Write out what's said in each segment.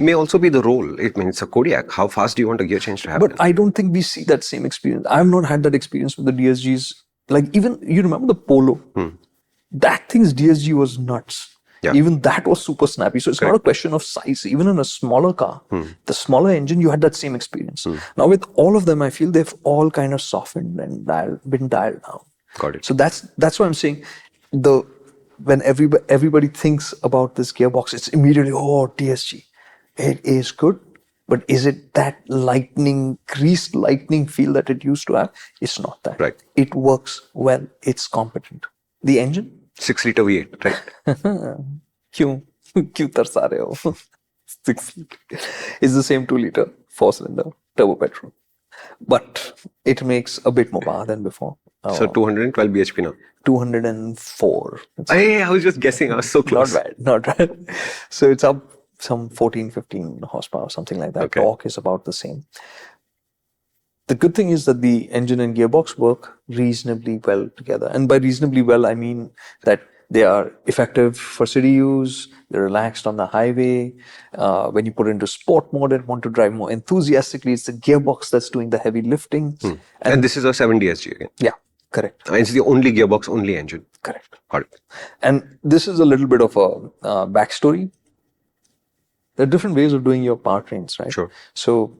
May also be the role. It means it's a Kodiaq. How fast do you want a gear change to happen? But I don't think we see that same experience. I've not had that experience with the DSGs. Like even, you remember the Polo? That thing's DSG was nuts. Yeah. Even that was super snappy. So it's not a question of size. Even in a smaller car, the smaller engine, you had that same experience. Now with all of them, I feel they've all kind of softened and been dialed down. Got it. So that's why I'm saying when everybody thinks about this gearbox, it's immediately, oh, DSG. It is good, but is it that greased lightning feel that it used to have? It's not that. Right. It works well. It's competent. The engine? 6-liter V8, right? क्यों तरसा रहे हो? 6 liter. It's the same 2-liter 4-cylinder turbo petrol, but it makes a bit more power than before. So 212 bhp now. 204. I was just guessing. I was so close. Not bad. So it's up some 14-15 horsepower, something like that. Okay. Torque is about the same. The good thing is that the engine and gearbox work reasonably well together. And by reasonably well, I mean that they are effective for city use, they're relaxed on the highway. When you put it into sport mode and want to drive more enthusiastically, it's the gearbox that's doing the heavy lifting. And this is a 7 DSG again. Yeah, correct. And it's the only gearbox, only engine. Correct. Got it. And this is a little bit of a backstory. There are different ways of doing your powertrains, right? Sure. So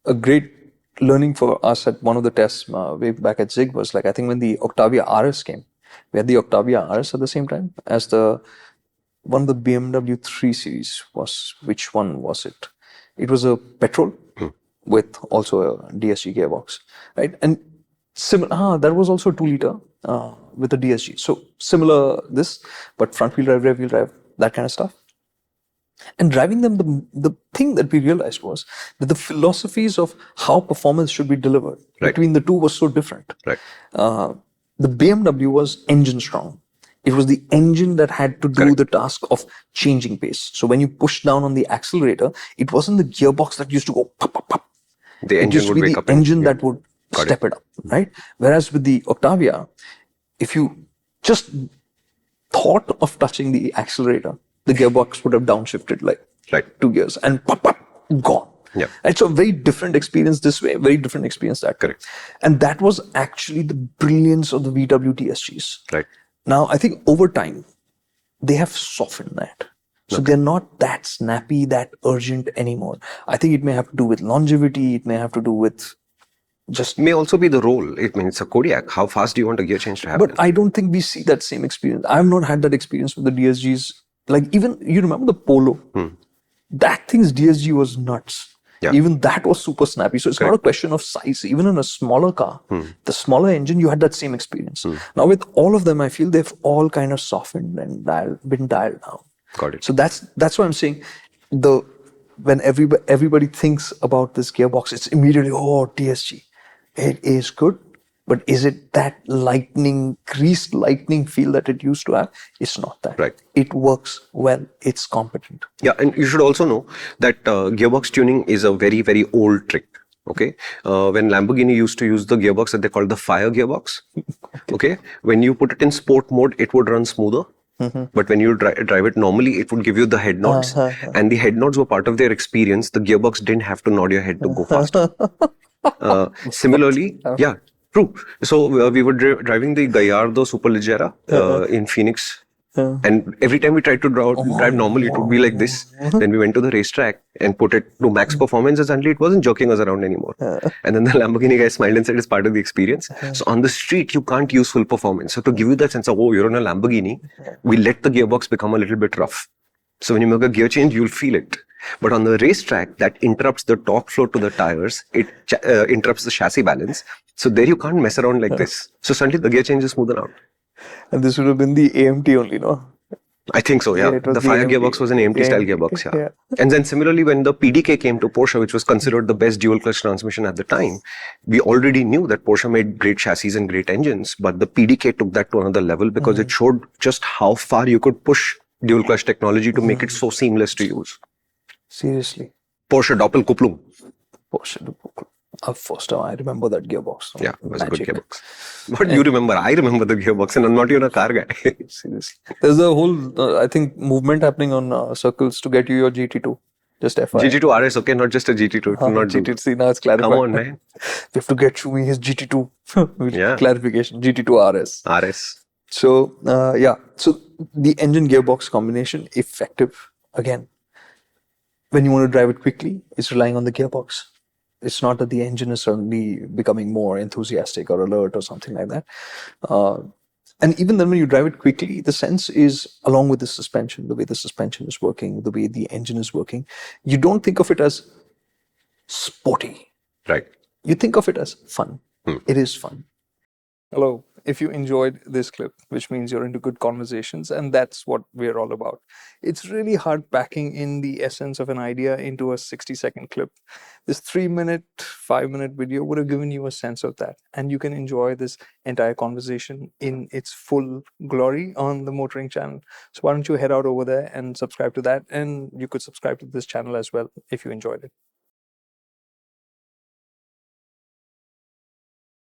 a great learning for us at one of the tests way back at Zig was like, I think when the Octavia RS came, we had the Octavia RS at the same time as one of the BMW 3 Series which one was it? It was a petrol with also a DSG gearbox, right? And similar, that was also a 2-liter with a DSG. So similar this, but front wheel drive, rear wheel drive, that kind of stuff. And driving them, the thing that we realized was that the philosophies of how performance should be delivered between the two was so different. Right. The BMW was engine strong. It was the engine that had to do the task of changing pace. So when you push down on the accelerator, it wasn't the gearbox that used to go pop, pop, pop. The engine would wake up. The engine that would step it up, right? Whereas with the Octavia, if you just thought of touching the accelerator, the gearbox would have downshifted like 2 gears and pop, pop, gone. Yeah. It's a very different experience this way, very different experience that. Correct. And that was actually the brilliance of the VW DSGs. Right. Now, I think over time, they have softened that. So they're not that snappy, that urgent anymore. I think it may have to do with longevity. It may have to do with just... May also be the role. It means it's a Kodiaq. How fast do you want a gear change to happen? But I don't think we see that same experience. I've not had that experience with the DSGs. Like even, you remember the Polo? That thing's DSG was nuts. Yeah. Even that was super snappy. So it's not a question of size. Even in a smaller car, the smaller engine, you had that same experience. Now with all of them, I feel they've all kind of softened and been dialed down. Got it. So that's why I'm saying when everybody thinks about this gearbox, it's immediately, oh, DSG. It is good, but is it that greased lightning feel that it used to have? It's not that. Right. It works well. It's competent. Yeah, and you should also know that gearbox tuning is a very, very old trick. Okay, when Lamborghini used to use the gearbox that they called the fire gearbox. Okay, when you put it in sport mode, it would run smoother. But when you drive it normally, it would give you the head nods. And the head nods were part of their experience. The gearbox didn't have to nod your head to go faster. Similarly, yeah, true. So we were driving the Gallardo Superleggera in Phoenix. And every time we tried to drive normally, it would be like this. Then we went to the racetrack and put it to max performance, and suddenly it wasn't jerking us around anymore. And then the Lamborghini guy smiled and said it's part of the experience. So on the street, you can't use full performance. So to give you that sense of, oh, you're on a Lamborghini, we let the gearbox become a little bit rough. So when you make a gear change, you'll feel it. But on the racetrack, that interrupts the torque flow to the tires. It interrupts the chassis balance. So there you can't mess around like this. So suddenly the gear change is smoother out. And this would have been the AMT only, no? I think so, yeah. The fire gearbox was an AMT style gearbox, yeah. And then similarly, when the PDK came to Porsche, which was considered the best dual clutch transmission at the time, we already knew that Porsche made great chassis and great engines, but the PDK took that to another level because it showed just how far you could push dual clutch technology to make it so seamless to use. Seriously. Porsche Doppelkupplung. Porsche Doppelkupplung. First time I remember that gearbox. Yeah, it was a good gearbox. But you remember, I remember the gearbox, and I'm not even a car guy. Seriously. There's a whole, I think, movement happening on circles to get you your GT2. Just FYI. GT2 RS, okay, not just a GT2. It will not do. GT2, now it's clarified. Come on, man. We have to get Shumi his GT2. Yeah. Clarification, GT2 RS. RS. So, so the engine gearbox combination, effective. Again, when you want to drive it quickly, it's relying on the gearbox. It's not that the engine is suddenly becoming more enthusiastic or alert or something like that. And even then, when you drive it quickly, the sense is along with the suspension, the way the suspension is working, the way the engine is working. You don't think of it as sporty. Right. You think of it as fun. It is fun. Hello. If you enjoyed this clip, which means you're into good conversations, and that's what we're all about. It's really hard packing in the essence of an idea into a 60-second clip. This 3-minute, 5-minute video would have given you a sense of that. And you can enjoy this entire conversation in its full glory on the MotorInc channel. So why don't you head out over there and subscribe to that? And you could subscribe to this channel as well if you enjoyed it.